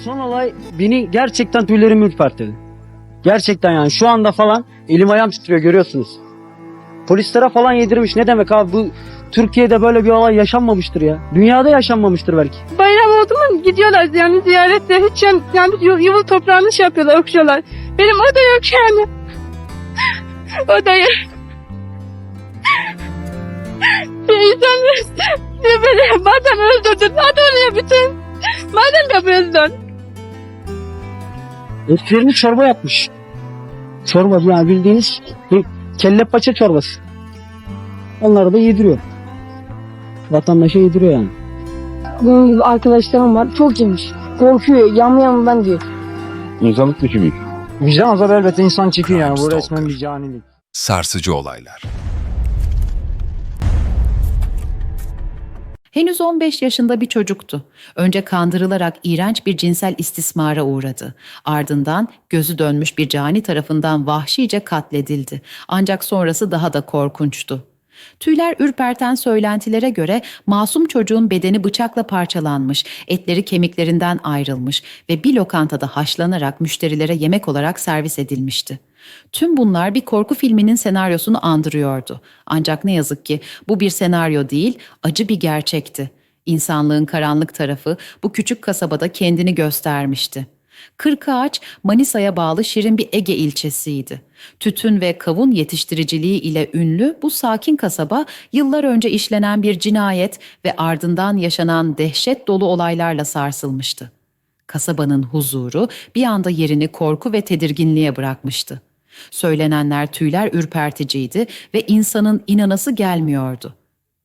son olay beni gerçekten tüylerimi ürpertti. Gerçekten yani şu anda falan elim ayağım titriyor, görüyorsunuz. Polislere falan yedirmiş. Ne demek abi, bu Türkiye'de böyle bir olay yaşanmamıştır ya. Dünyada yaşanmamıştır belki. Bayram oldu mu gidiyorlar yani ziyarette. Hiç yani yuvul toprağını şey yapıyorlar, okşuyorlar. Benim o da yok yani. O da yok. Bir insan böyle madem öldürdün, hadi oraya bütün. Madem yapıyorsun. Etlerini çorba yapmış. Çorba yani bildiğiniz bir kelle paça çorbası. Onları da yediriyor. Vatandaşa yediriyor yani. Benim gibi arkadaşlarım var, çok yemiş. Korkuyor, yamyamdan diyor. İnsanlık dışı bir iş. Vicdan azabı elbette insan çekiyor yani. Bu Crime resmen Stalker. bir canilik. Sarsıcı olaylar. Henüz 15 yaşında bir çocuktu. Önce kandırılarak iğrenç bir cinsel istismara uğradı. Ardından gözü dönmüş bir cani tarafından vahşice katledildi. Ancak sonrası daha da korkunçtu. Tüyler ürperten söylentilere göre masum çocuğun bedeni bıçakla parçalanmış, etleri kemiklerinden ayrılmış ve bir lokantada haşlanarak müşterilere yemek olarak servis edilmişti. Tüm bunlar bir korku filminin senaryosunu andırıyordu. Ancak ne yazık ki bu bir senaryo değil, acı bir gerçekti. İnsanlığın karanlık tarafı bu küçük kasabada kendini göstermişti. Kırkağaç, Manisa'ya bağlı şirin bir Ege ilçesiydi. Tütün ve kavun yetiştiriciliği ile ünlü bu sakin kasaba, yıllar önce işlenen bir cinayet ve ardından yaşanan dehşet dolu olaylarla sarsılmıştı. Kasabanın huzuru bir anda yerini korku ve tedirginliğe bırakmıştı. Söylenenler tüyler ürperticiydi ve insanın inanası gelmiyordu.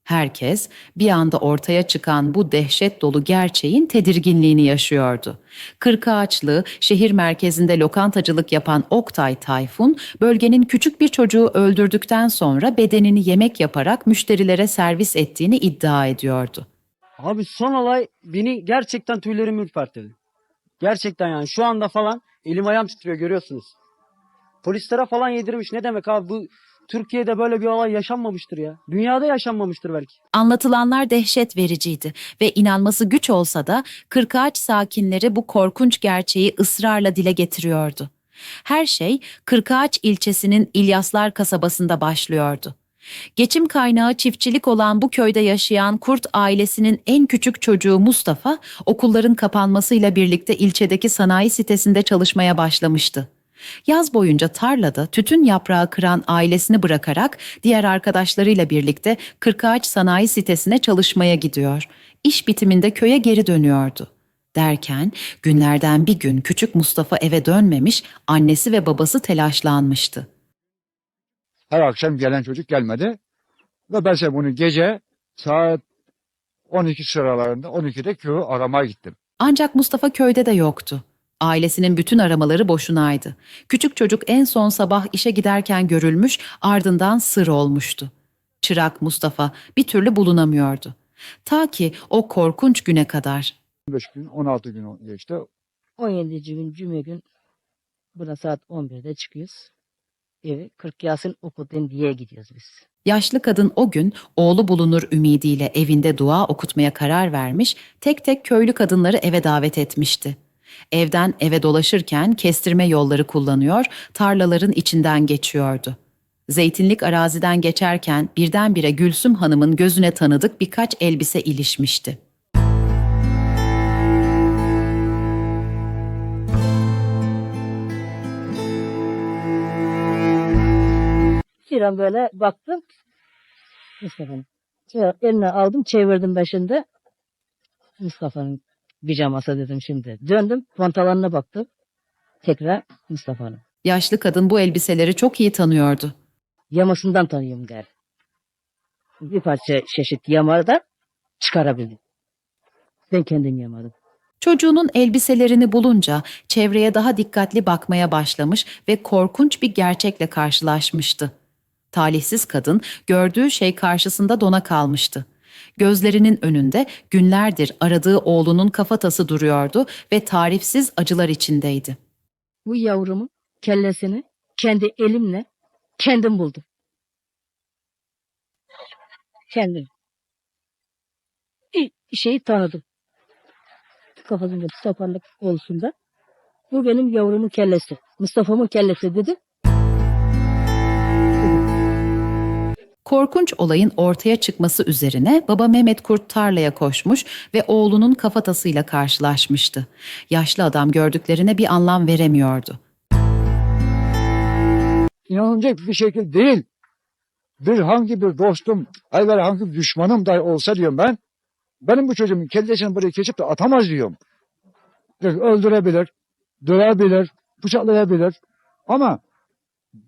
Herkes bir anda ortaya çıkan bu dehşet dolu gerçeğin tedirginliğini yaşıyordu. Kırkağaçlı, şehir merkezinde lokantacılık yapan Oktay Tayfun, bölgenin küçük bir çocuğu öldürdükten sonra bedenini yemek yaparak müşterilere servis ettiğini iddia ediyordu. Abi son olay beni gerçekten tüylerimi ürpertti. Gerçekten yani şu anda falan elim ayağım titriyor, görüyorsunuz. Polislere falan yedirmiş. Ne demek abi, bu Türkiye'de böyle bir olay yaşanmamıştır ya. Dünyada yaşanmamıştır belki. Anlatılanlar dehşet vericiydi ve inanması güç olsa da Kırkağaç sakinleri bu korkunç gerçeği ısrarla dile getiriyordu. Her şey Kırkağaç ilçesinin İlyaslar kasabasında başlıyordu. Geçim kaynağı çiftçilik olan bu köyde yaşayan Kurt ailesinin en küçük çocuğu Mustafa, okulların kapanmasıyla birlikte ilçedeki sanayi sitesinde çalışmaya başlamıştı. Yaz boyunca tarlada tütün yaprağı kıran ailesini bırakarak diğer arkadaşlarıyla birlikte Kırkağaç Sanayi Sitesi'ne çalışmaya gidiyor. İş bitiminde köye geri dönüyordu. Derken günlerden bir gün küçük Mustafa eve dönmemiş, annesi ve babası telaşlanmıştı. Her akşam gelen çocuk gelmedi. Ve ben bunu gece saat 12 sıralarında 12'de köyü aramaya gittim. Ancak Mustafa köyde de yoktu. Ailesinin bütün aramaları boşunaydı. Küçük çocuk en son sabah işe giderken görülmüş, ardından sır olmuştu. Çırak Mustafa bir türlü bulunamıyordu. Ta ki o korkunç güne kadar. 15 gün 16 gün geçti. 17. gün Cuma gün buna saat 11'de çıkıyoruz. Evi 40 Yasin okudun diye gidiyoruz biz. Yaşlı kadın o gün oğlu bulunur ümidiyle evinde dua okutmaya karar vermiş, tek tek köylü kadınları eve davet etmişti. Evden eve dolaşırken kestirme yolları kullanıyor, tarlaların içinden geçiyordu. Zeytinlik araziden geçerken birdenbire Gülsüm Hanım'ın gözüne tanıdık birkaç elbise ilişmişti. Bir an böyle baktım. Mustafa'nın. Eline aldım çevirdim başında. Mustafa'nın pijaması dedim şimdi. Döndüm pantolonuna baktım. Tekrar Mustafa'nın. Yaşlı kadın bu elbiseleri çok iyi tanıyordu. Yamasından tanıyorum der. Bir parça çeşit yamarı da çıkarabildim. Ben kendim yamadım. Çocuğunun elbiselerini bulunca çevreye daha dikkatli bakmaya başlamış ve korkunç bir gerçekle karşılaşmıştı. Talihsiz kadın gördüğü şey karşısında dona kalmıştı. Gözlerinin önünde günlerdir aradığı oğlunun kafatası duruyordu ve tarifsiz acılar içindeydi. Bu yavrumun kellesini kendi elimle kendim buldum. Kendim. Bir şeyi tanıdım. kafasında bir sapanlık olsun. Bu benim yavrumun kellesi. Mustafa'mın kellesi dedi. Korkunç olayın ortaya çıkması üzerine baba Mehmet Kurt tarlaya koşmuş ve oğlunun kafatasıyla karşılaşmıştı. Yaşlı adam gördüklerine bir anlam veremiyordu. İnanılacak bir şekil değil. Hangi bir dostum, hayır hangi bir düşmanım dahi olsa diyorum ben, benim bu çocuğumun kellesini buraya kesip de atamaz diyorum. Öldürebilir, dövebilir, bıçaklayabilir ama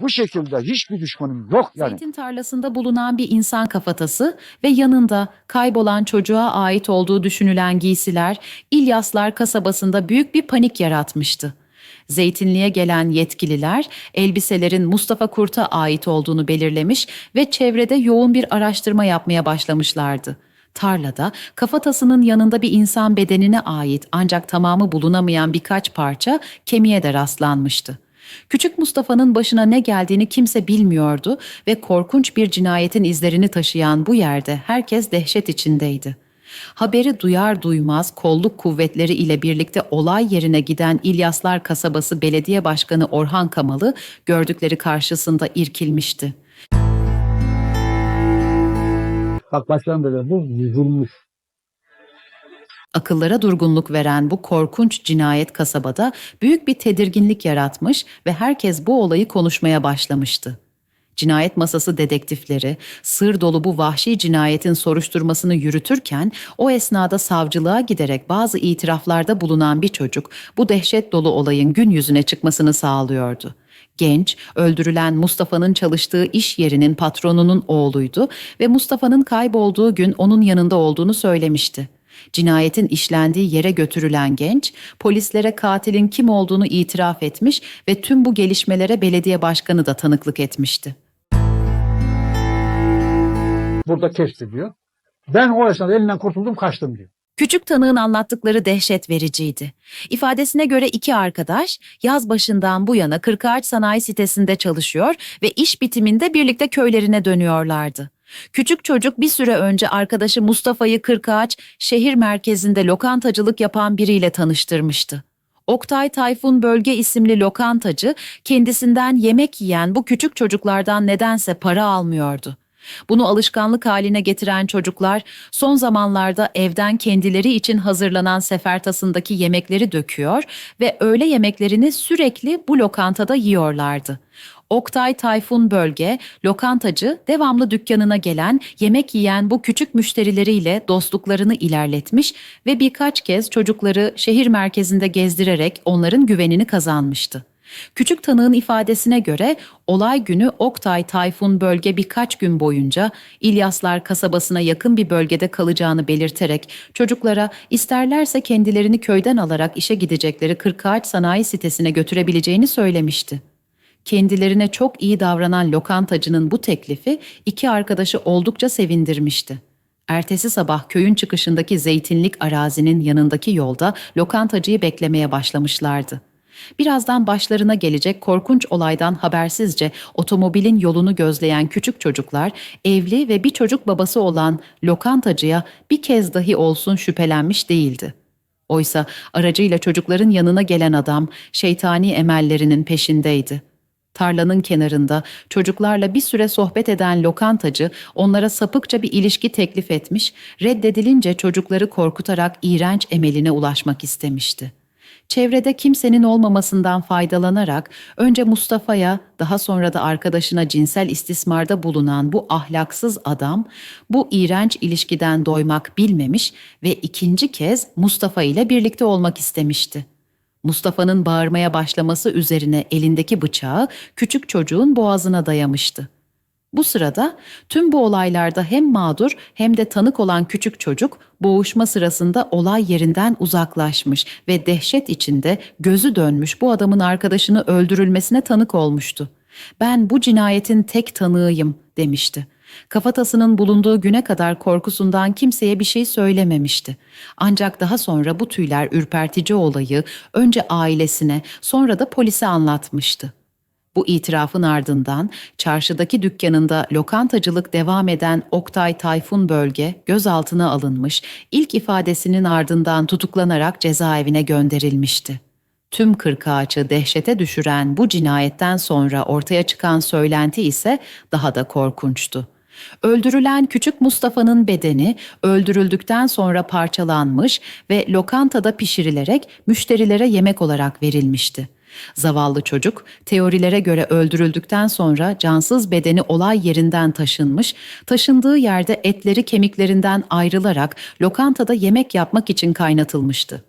bu şekilde hiçbir düşmanım yok yani. Zeytin tarlasında bulunan bir insan kafatası ve yanında kaybolan çocuğa ait olduğu düşünülen giysiler İlyaslar kasabasında büyük bir panik yaratmıştı. Zeytinliğe gelen yetkililer elbiselerin Mustafa Kurt'a ait olduğunu belirlemiş ve çevrede yoğun bir araştırma yapmaya başlamışlardı. Tarlada kafatasının yanında bir insan bedenine ait ancak tamamı bulunamayan birkaç parça kemiğe de rastlanmıştı. Küçük Mustafa'nın başına ne geldiğini kimse bilmiyordu ve korkunç bir cinayetin izlerini taşıyan bu yerde herkes dehşet içindeydi. Haberi duyar duymaz kolluk kuvvetleri ile birlikte olay yerine giden İlyaslar Kasabası Belediye Başkanı Orhan Kamalı gördükleri karşısında irkilmişti. Bak başkan dedi, bu vurulmuş. Akıllara durgunluk veren bu korkunç cinayet kasabada büyük bir tedirginlik yaratmış ve herkes bu olayı konuşmaya başlamıştı. Cinayet masası dedektifleri sır dolu bu vahşi cinayetin soruşturmasını yürütürken o esnada savcılığa giderek bazı itiraflarda bulunan bir çocuk bu dehşet dolu olayın gün yüzüne çıkmasını sağlıyordu. Genç, öldürülen Mustafa'nın çalıştığı iş yerinin patronunun oğluydu ve Mustafa'nın kaybolduğu gün onun yanında olduğunu söylemişti. Cinayetin işlendiği yere götürülen genç, polislere katilin kim olduğunu itiraf etmiş ve tüm bu gelişmelere belediye başkanı da tanıklık etmişti. Burada kesti diyor. Ben o esnada elinden kurtuldum, kaçtım diyor. Küçük tanığın anlattıkları dehşet vericiydi. İfadesine göre iki arkadaş yaz başından bu yana Kırkağaç Sanayi Sitesi'nde çalışıyor ve iş bitiminde birlikte köylerine dönüyorlardı. Küçük çocuk bir süre önce arkadaşı Mustafa'yı Kırkağaç şehir merkezinde lokantacılık yapan biriyle tanıştırmıştı. Oktay Tayfun Bölge isimli lokantacı kendisinden yemek yiyen bu küçük çocuklardan nedense para almıyordu. Bunu alışkanlık haline getiren çocuklar son zamanlarda evden kendileri için hazırlanan sefertasındaki yemekleri döküyor ve öğle yemeklerini sürekli bu lokantada yiyorlardı. Oktay Tayfun Bölge, lokantacı devamlı dükkanına gelen, yemek yiyen bu küçük müşterileriyle dostluklarını ilerletmiş ve birkaç kez çocukları şehir merkezinde gezdirerek onların güvenini kazanmıştı. Küçük tanığın ifadesine göre olay günü Oktay Tayfun Bölge birkaç gün boyunca İlyaslar kasabasına yakın bir bölgede kalacağını belirterek çocuklara isterlerse kendilerini köyden alarak işe gidecekleri Kırkağaç Sanayi Sitesi'ne götürebileceğini söylemişti. Kendilerine çok iyi davranan lokantacının bu teklifi iki arkadaşı oldukça sevindirmişti. Ertesi sabah köyün çıkışındaki zeytinlik arazinin yanındaki yolda lokantacıyı beklemeye başlamışlardı. Birazdan başlarına gelecek korkunç olaydan habersizce otomobilin yolunu gözleyen küçük çocuklar evli ve bir çocuk babası olan lokantacıya bir kez dahi olsun şüphelenmiş değildi. Oysa aracıyla çocukların yanına gelen adam şeytani emellerinin peşindeydi. Tarlanın kenarında çocuklarla bir süre sohbet eden lokantacı onlara sapıkça bir ilişki teklif etmiş, reddedilince çocukları korkutarak iğrenç emeline ulaşmak istemişti. Çevrede kimsenin olmamasından faydalanarak önce Mustafa'ya daha sonra da arkadaşına cinsel istismarda bulunan bu ahlaksız adam bu iğrenç ilişkiden doymak bilmemiş ve ikinci kez Mustafa ile birlikte olmak istemişti. Mustafa'nın bağırmaya başlaması üzerine elindeki bıçağı küçük çocuğun boğazına dayamıştı. Bu sırada tüm bu olaylarda hem mağdur hem de tanık olan küçük çocuk boğuşma sırasında olay yerinden uzaklaşmış ve dehşet içinde gözü dönmüş bu adamın arkadaşını öldürülmesine tanık olmuştu. "Ben bu cinayetin tek tanığıyım," demişti. Kafatasının bulunduğu güne kadar korkusundan kimseye bir şey söylememişti. Ancak daha sonra bu tüyler ürpertici olayı önce ailesine sonra da polise anlatmıştı. Bu itirafın ardından çarşıdaki dükkanında lokantacılık devam eden Oktay Tayfun Bölge gözaltına alınmış, ilk ifadesinin ardından tutuklanarak cezaevine gönderilmişti. Tüm Kırkağaç'ı dehşete düşüren bu cinayetten sonra ortaya çıkan söylenti ise daha da korkunçtu. Öldürülen küçük Mustafa'nın bedeni öldürüldükten sonra parçalanmış ve lokantada pişirilerek müşterilere yemek olarak verilmişti. Zavallı çocuk teorilere göre öldürüldükten sonra cansız bedeni olay yerinden taşınmış, taşındığı yerde etleri kemiklerinden ayrılarak lokantada yemek yapmak için kaynatılmıştı.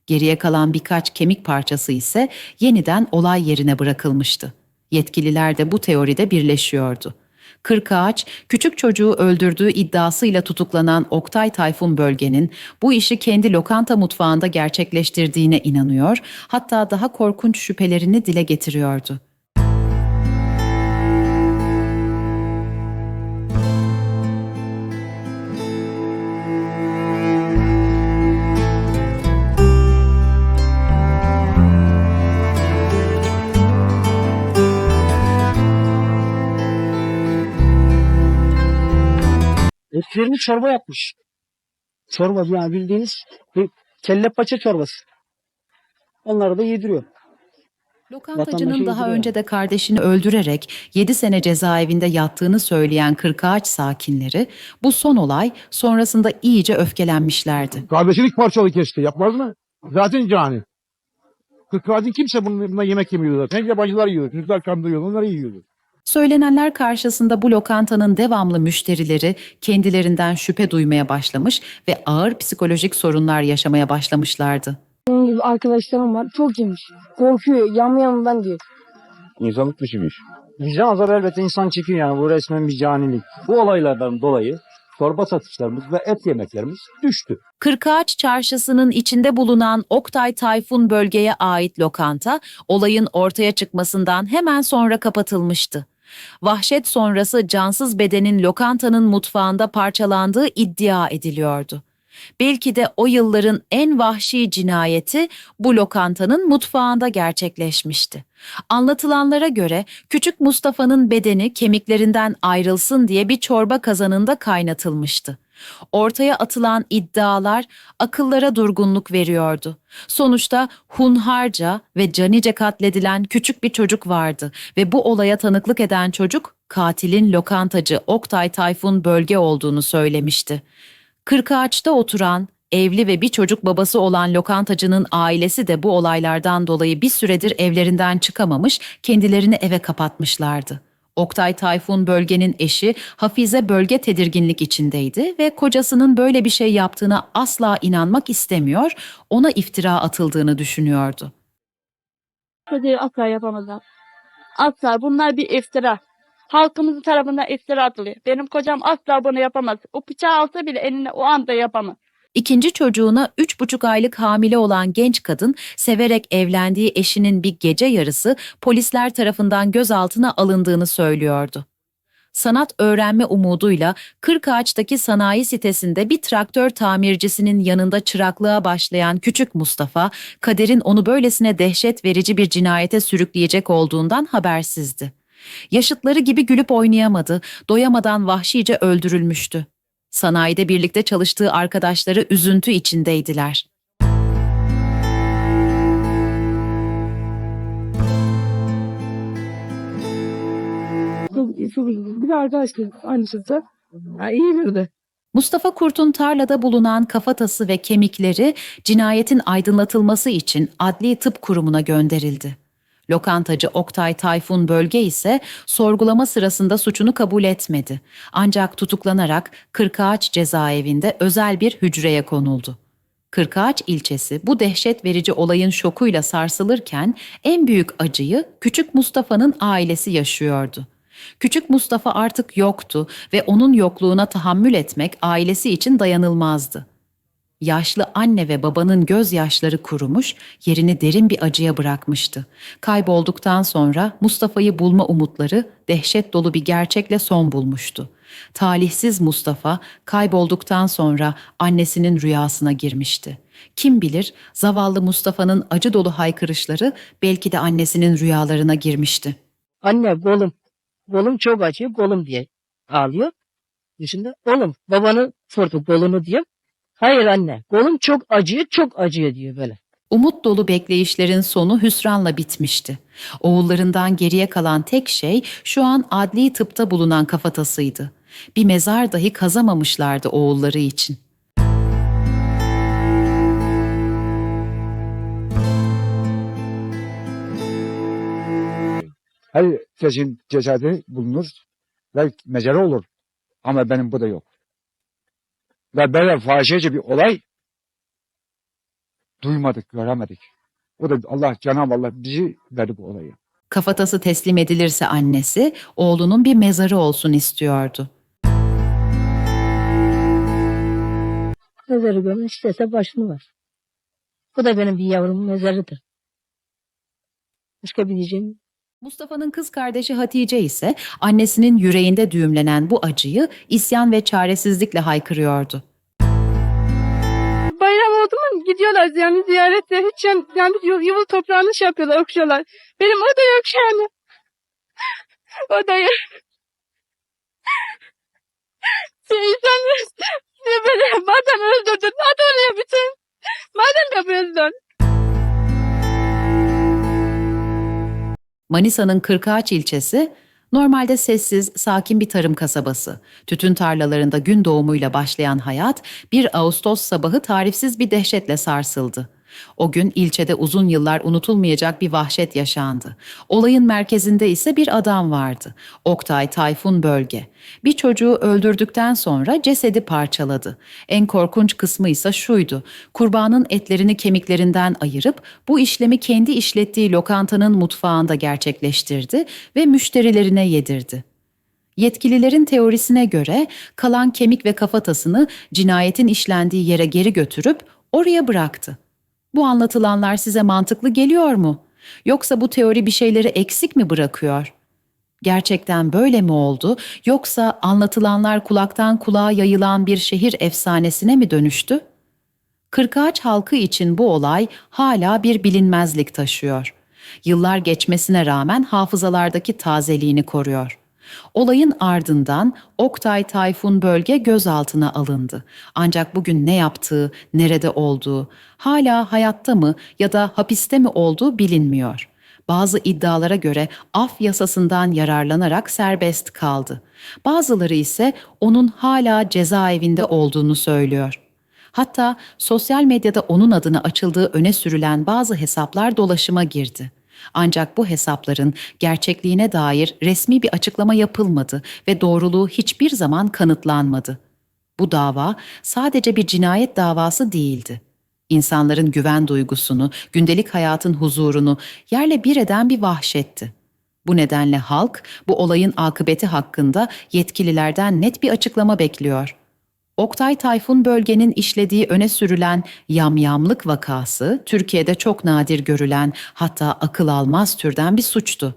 Geriye kalan birkaç kemik parçası ise yeniden olay yerine bırakılmıştı. Yetkililer de bu teoride birleşiyordu. Kırkağaç, küçük çocuğu öldürdüğü iddiasıyla tutuklanan Oktay Tayfun Bölge'nin bu işi kendi lokanta mutfağında gerçekleştirdiğine inanıyor, hatta daha korkunç şüphelerini dile getiriyordu. Etlerini çorba yapmış. Çorba yani bildiğiniz bir kelle paça çorbası. Onları da yediriyor. Lokantacının Vatandaşa daha yediriyor. önce de kardeşini öldürerek 7 sene cezaevinde yattığını söyleyen Kırkağaç sakinleri bu son olay sonrasında iyice öfkelenmişlerdi. Kardeşini ilk parçalı kesti. Yapmaz mı? Zaten cani. Kırkağaç'ın kimse bununla yemek yemiyor zaten. Yabancılar yiyor. Çocuklar kandırıyor. Onları yiyordu. Söylenenler karşısında bu lokantanın devamlı müşterileri kendilerinden şüphe duymaya başlamış ve ağır psikolojik sorunlar yaşamaya başlamışlardı. Benim gibi arkadaşlarım var. Çok yemiş. Korkuyor. Yanımdan diyor. İnsanlık dışı bir iş. Vicdan azabı elbette insan çekiyor yani. Bu resmen bir canilik. Bu olaylardan dolayı çorba satışlarımız ve et yemeklerimiz düştü. Kırkağaç Çarşısı'nın içinde bulunan Oktay Tayfun Bölge'ye ait lokanta olayın ortaya çıkmasından hemen sonra kapatılmıştı. Vahşet sonrası cansız bedenin lokantanın mutfağında parçalandığı iddia ediliyordu. Belki de o yılların en vahşi cinayeti bu lokantanın mutfağında gerçekleşmişti. Anlatılanlara göre küçük Mustafa'nın bedeni kemiklerinden ayrılsın diye bir çorba kazanında kaynatılmıştı. Ortaya atılan iddialar akıllara durgunluk veriyordu. Sonuçta hunharca ve canice katledilen küçük bir çocuk vardı ve bu olaya tanıklık eden çocuk katilin lokantacı Oktay Tayfun Bölge olduğunu söylemişti. Kırkağaç'ta oturan, evli ve bir çocuk babası olan lokantacının ailesi de bu olaylardan dolayı bir süredir evlerinden çıkamamış, kendilerini eve kapatmışlardı. Oktay Tayfun Bölge'nin eşi Hafize Bölge tedirginlik içindeydi ve kocasının böyle bir şey yaptığına asla inanmak istemiyor, ona iftira atıldığını düşünüyordu. Hadi asla yapamazlar. Asla. Bunlar bir iftira. Halkımızın tarafından iftira atılıyor. Benim kocam asla bunu yapamaz. O bıçağı alsa bile eline o anda yapamaz. İkinci çocuğuna 3,5 aylık hamile olan genç kadın severek evlendiği eşinin bir gece yarısı polisler tarafından gözaltına alındığını söylüyordu. Sanat öğrenme umuduyla Kırkağaç'taki sanayi sitesinde bir traktör tamircisinin yanında çıraklığa başlayan küçük Mustafa, kaderin onu böylesine dehşet verici bir cinayete sürükleyecek olduğundan habersizdi. Yaşıtları gibi gülüp oynayamadı, doyamadan vahşice öldürülmüştü. Sanayide birlikte çalıştığı arkadaşları üzüntü içindeydiler. Çok iyi. Bir arkadaş geldi. Aynı sırada. İyi birdi. Mustafa Kurt'un tarlada bulunan kafatası ve kemikleri cinayetin aydınlatılması için Adli Tıp Kurumu'na gönderildi. Lokantacı Oktay Tayfun Bölge ise sorgulama sırasında suçunu kabul etmedi. Ancak tutuklanarak Kırkağaç cezaevinde özel bir hücreye konuldu. Kırkağaç ilçesi bu dehşet verici olayın şokuyla sarsılırken en büyük acıyı küçük Mustafa'nın ailesi yaşıyordu. Küçük Mustafa artık yoktu ve onun yokluğuna tahammül etmek ailesi için dayanılmazdı. Yaşlı anne ve babanın gözyaşları kurumuş, yerini derin bir acıya bırakmıştı. Kaybolduktan sonra Mustafa'yı bulma umutları dehşet dolu bir gerçekle son bulmuştu. Talihsiz Mustafa kaybolduktan sonra annesinin rüyasına girmişti. Kim bilir zavallı Mustafa'nın acı dolu haykırışları belki de annesinin rüyalarına girmişti. Anne kolum. Kolum çok acıyor. Kolum diye ağlıyor. Dışında oğlum babanı sordu kolunu diyor. Hayır anne kolum çok acıyor çok acıyor diyor böyle. Umut dolu bekleyişlerin sonu hüsranla bitmişti. Oğullarından geriye kalan tek şey şu an adli tıpta bulunan kafatasıydı. Bir mezar dahi kazamamışlardı oğulları için. Herkesin cesedi bulunur ve mezarı olur. Ama benim bu da yok. Ve böyle faciacı bir olay duymadık, göremedik. O da Allah, Cenab-ı Allah bizi verdi bu olayı. Kafatası teslim edilirse annesi, oğlunun bir mezarı olsun istiyordu. Mezarı görmek istese başını var. Bu da benim bir yavrumun mezarıdır. Başka bir diyeceğim. Mustafa'nın kız kardeşi Hatice ise annesinin yüreğinde düğümlenen bu acıyı isyan ve çaresizlikle haykırıyordu. Bayram oldu mu gidiyorlar yani ziyarete. Hiç yani yuvul toprağını şey yapıyorlar, okşuyorlar. Benim o da yok yani. O da yok. İnsan böyle madem öldürdün, hadi oraya bütün. Madem yapıyorsun. Manisa'nın Kırkağaç ilçesi normalde sessiz, sakin bir tarım kasabası. Tütün tarlalarında gün doğumuyla başlayan hayat 1 Ağustos sabahı tarifsiz bir dehşetle sarsıldı. O gün ilçede uzun yıllar unutulmayacak bir vahşet yaşandı. Olayın merkezinde ise bir adam vardı. Oktay Tayfun Bölge. Bir çocuğu öldürdükten sonra cesedi parçaladı. En korkunç kısmı ise şuydu. Kurbanın etlerini kemiklerinden ayırıp bu işlemi kendi işlettiği lokantanın mutfağında gerçekleştirdi ve müşterilerine yedirdi. Yetkililerin teorisine göre kalan kemik ve kafatasını cinayetin işlendiği yere geri götürüp oraya bıraktı. Bu anlatılanlar size mantıklı geliyor mu? Yoksa bu teori bir şeyleri eksik mi bırakıyor? Gerçekten böyle mi oldu? Yoksa anlatılanlar kulaktan kulağa yayılan bir şehir efsanesine mi dönüştü? Kırkağaç halkı için bu olay hala bir bilinmezlik taşıyor. Yıllar geçmesine rağmen hafızalardaki tazeliğini koruyor. Olayın ardından Oktay Tayfun Bölge gözaltına alındı. Ancak bugün ne yaptığı, nerede olduğu, hala hayatta mı ya da hapiste mi olduğu bilinmiyor. Bazı iddialara göre af yasasından yararlanarak serbest kaldı. Bazıları ise onun hala cezaevinde olduğunu söylüyor. Hatta sosyal medyada onun adına açıldığı öne sürülen bazı hesaplar dolaşıma girdi. Ancak bu hesapların gerçekliğine dair resmi bir açıklama yapılmadı ve doğruluğu hiçbir zaman kanıtlanmadı. Bu dava sadece bir cinayet davası değildi. İnsanların güven duygusunu, gündelik hayatın huzurunu yerle bir eden bir vahşetti. Bu nedenle halk bu olayın akıbeti hakkında yetkililerden net bir açıklama bekliyor. Oktay Tayfun Bölge'nin işlediği öne sürülen yamyamlık vakası Türkiye'de çok nadir görülen, hatta akıl almaz türden bir suçtu.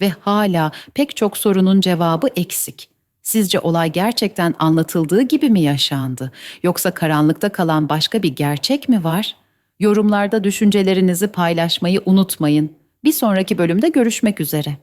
Ve hala pek çok sorunun cevabı eksik. Sizce olay gerçekten anlatıldığı gibi mi yaşandı? Yoksa karanlıkta kalan başka bir gerçek mi var? Yorumlarda düşüncelerinizi paylaşmayı unutmayın. Bir sonraki bölümde görüşmek üzere.